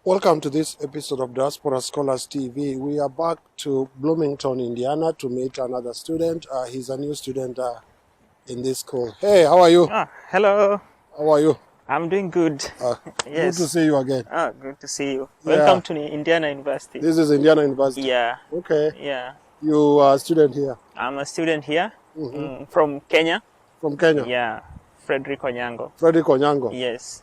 Welcome to this episode of Diaspora Scholars TV. We are back to Bloomington, Indiana to meet another student. He's a new student in this school. Hey, how are you? Hello. How are you? I'm doing good. Good Yes. to see you again. Good to see you. Yeah. Welcome to Indiana University. This is Indiana University. Yeah. Okay. Yeah. You are a student here? I'm a student here from Kenya. From Kenya? Yeah. Fred Onyango. Fred Onyango? Yes.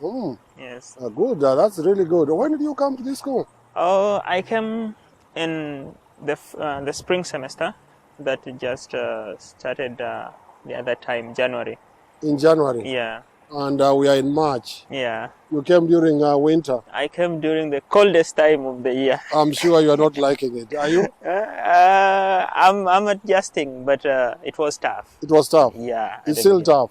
Yes. Good. That's really good. When did you come to this school? Oh, I came in the spring semester that just started the other time, January. In January? Yeah. And we are in March. Yeah. You came during winter? I came during the coldest time of the year. I'm sure you are not liking it. Are you? I'm adjusting, but it was tough. It was tough? Yeah. It's still tough?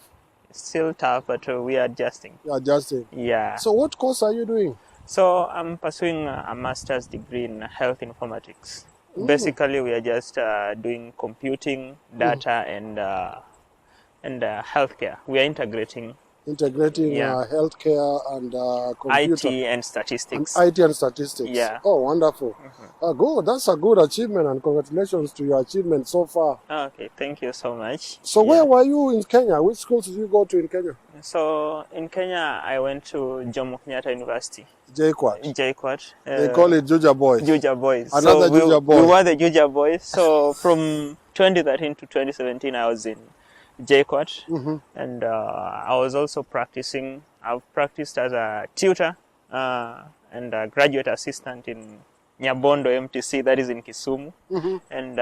It's still tough, but we are adjusting. You're adjusting? Yeah. So what course are you doing? So I'm pursuing a master's degree in Health Informatics. Basically, we are just doing computing, data, and healthcare. We are integrating healthcare and computer. IT and statistics. And IT and statistics. Yeah. Oh, wonderful. Good. That's a good achievement, and congratulations to your achievement so far. Okay, thank you so much. So where were you in Kenya? Which schools did you go to in Kenya? So in Kenya, I went to Jomo Kenyatta University. JKUAT. They call it Juja Boys. Juja Boys. Another so Juja Boy. We were the Juja Boys. So from 2013 to 2017, I was in JKUAT, and I was also practicing. I've practiced as a tutor and a graduate assistant in Nyabondo MTC, that is in Kisumu. And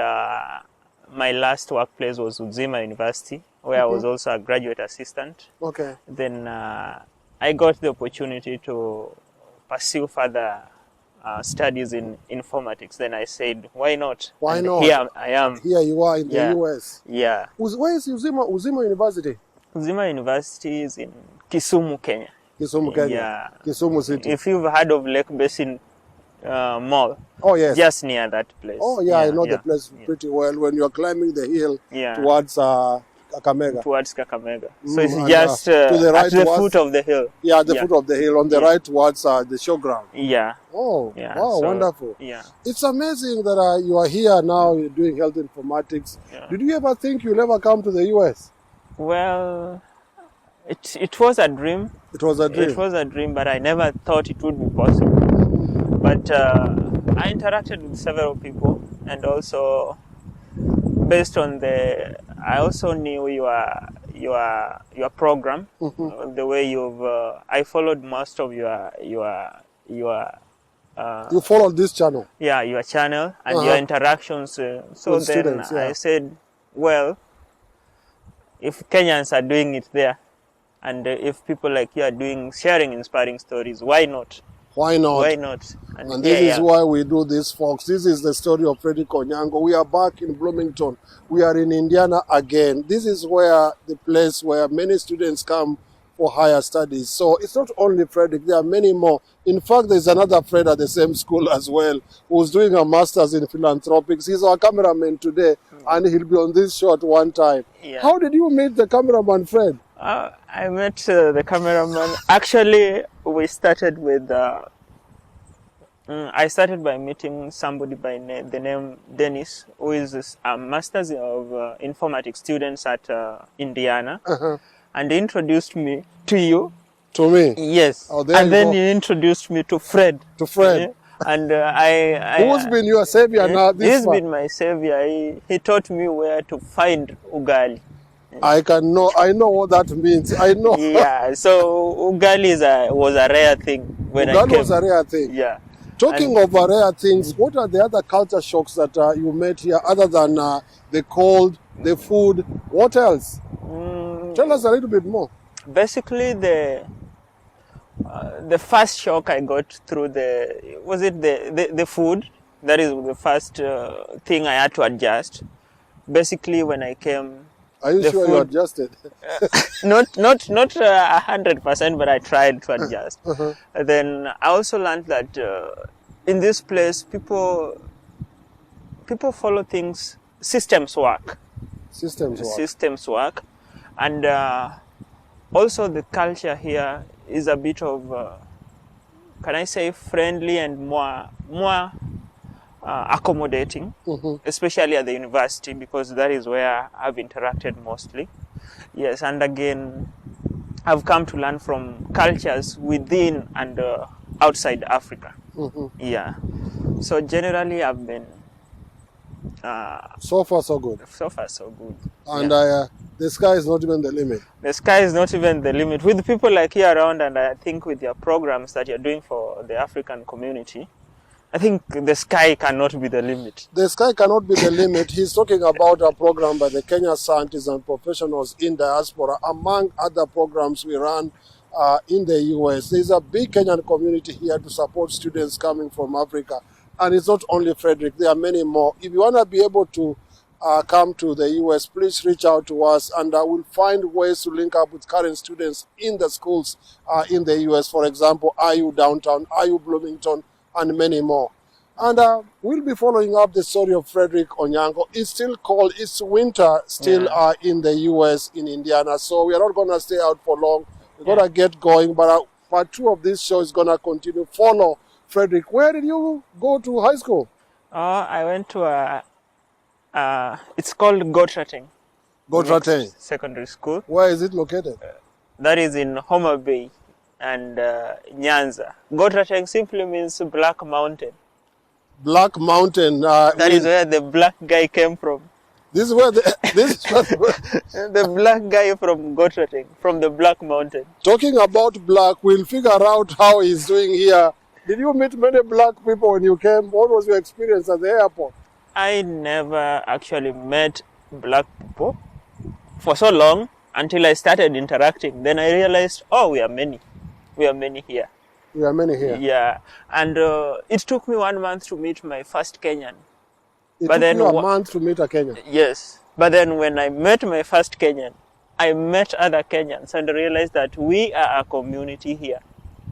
my last workplace was Uzima University, where I was also a graduate assistant. Okay. Then I got the opportunity to pursue further studies in informatics. Then I said, why not? Why not? Here I am. Here you are in the US. Yeah. Where is Uzima University? Uzima University is in Kisumu, Kenya. Kisumu, Kenya. Yeah. Kisumu City. If you've heard of Lake Basin Mall. Oh, yes. Just near that place. Oh, yeah, I know the place pretty well. When you're climbing the hill towards Kakamega. Towards Kakamega. So it's just to the right at the foot of the hill. Yeah, at the foot of the hill, on the right towards the showground. Yeah. Oh, yeah. Wow, so, wonderful. Yeah. It's amazing that you are here now, you're doing health informatics. Yeah. Did you ever think you'll ever come to the US? Well, it was a dream. It was a dream? It was a dream, but I never thought it would be possible. But I interacted with several people, and also based on I also knew your program, the way I followed most of you followed this channel? Yeah, your channel and your interactions. So with then students, I said, well, if Kenyans are doing it there, and if people like you are sharing inspiring stories, why not? Why not? Why not? And this is why we do this, folks. This is the story of Fred Onyango. We are back in Bloomington. We are in Indiana again. This is where the place where many students come for higher studies. So it's not only Frederick, there are many more. In fact, there's another Fred at the same school as well, who's doing a master's in philanthropics. He's our cameraman today, and he'll be on this shot one time. Yeah. How did you meet the cameraman, Fred? I met the cameraman. Actually, we started with. I started by meeting somebody by the name Dennis, who is a master's of informatics students at Indiana, and he introduced me to you. To me? Yes. Oh, there and you then go. He introduced me to Fred. To Fred. Yeah? And who's been your savior now? He's been my savior. He taught me where to find ugali. I know what that means. I know. Yeah, so ugali was a rare thing when I came. Ugali was a rare thing. Yeah. Talking of rare things, what are the other culture shocks that you met here other than the cold, the food? What else? Tell us a little bit more. Basically, the first shock I got through the food. That is the first thing I had to adjust. Basically, when I came. Are you sure you adjusted? Not 100%, but I tried to adjust. Then I also learned that in this place, people follow things. Systems work. Systems work, and also the culture here is a bit of can I say, friendly and more accommodating, especially at the university, because that is where I've interacted mostly. Yes, and again, I've come to learn from cultures within and outside Africa. Yeah. So generally, I've been So far, so good. so far so good. And Yeah. the sky is not even the limit. The sky is not even the limit. With people like you around, and I think with your programs that you're doing for the African community, I think the sky cannot be the limit. The sky cannot be the limit. He's talking about a program by the Kenya Scientists and Professionals in Diaspora, among other programs we run in the US. There's a big Kenyan community here to support students coming from Africa. And it's not only Frederick, there are many more. If you want to be able to come to the US, please reach out to us, and we'll find ways to link up with current students in the schools in the US. For example, IU Downtown, IU Bloomington, and many more. And we'll be following up the story of Frederick Onyango. It's still cold. It's winter still in the US, in Indiana. So we are not going to stay out for long. We're going to get going. But part 2 of this show is going to continue. Follow Frederick. Where did you go to high school? I went to it's called Gotrateng. Gotrateng Secondary School. Where is it located? That is in Homa Bay and Nyanza. Gotrateng simply means Black Mountain. Black Mountain. That is where the black guy came from. This is where The black guy from Gotrateng, from the Black Mountain. Talking about black, we'll figure out how he's doing here. Did you meet many black people when you came? What was your experience at the airport? I never actually met black people for so long until I started interacting. Then I realized, oh, we are many. We are many here. We are many here. Yeah. And it took me 1 month to meet my first Kenyan. It took you a month to meet a Kenyan? Yes. But then when I met my first Kenyan, I met other Kenyans and realized that we are a community here.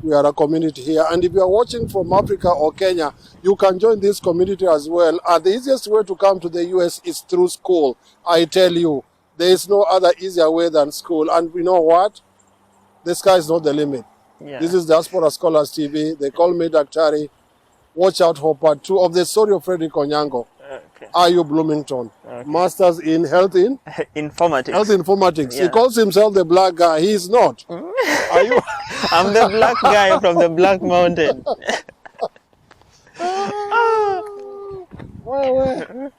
We are a community here. And if you are watching from Africa or Kenya, you can join this community as well. And the easiest way to come to the US is through school. I tell you, there is no other easier way than school. And you know what? The sky is not the limit. Yeah. This is Diaspora Scholars TV. They call me Daktari. Watch out for part 2 of the story of Frederick Onyango. Okay. IU Bloomington. Okay. Masters in Health Informatics. Health Informatics. Yeah. He calls himself the black guy. He is not. Are you? I'm the black guy from the Black Mountain. Where?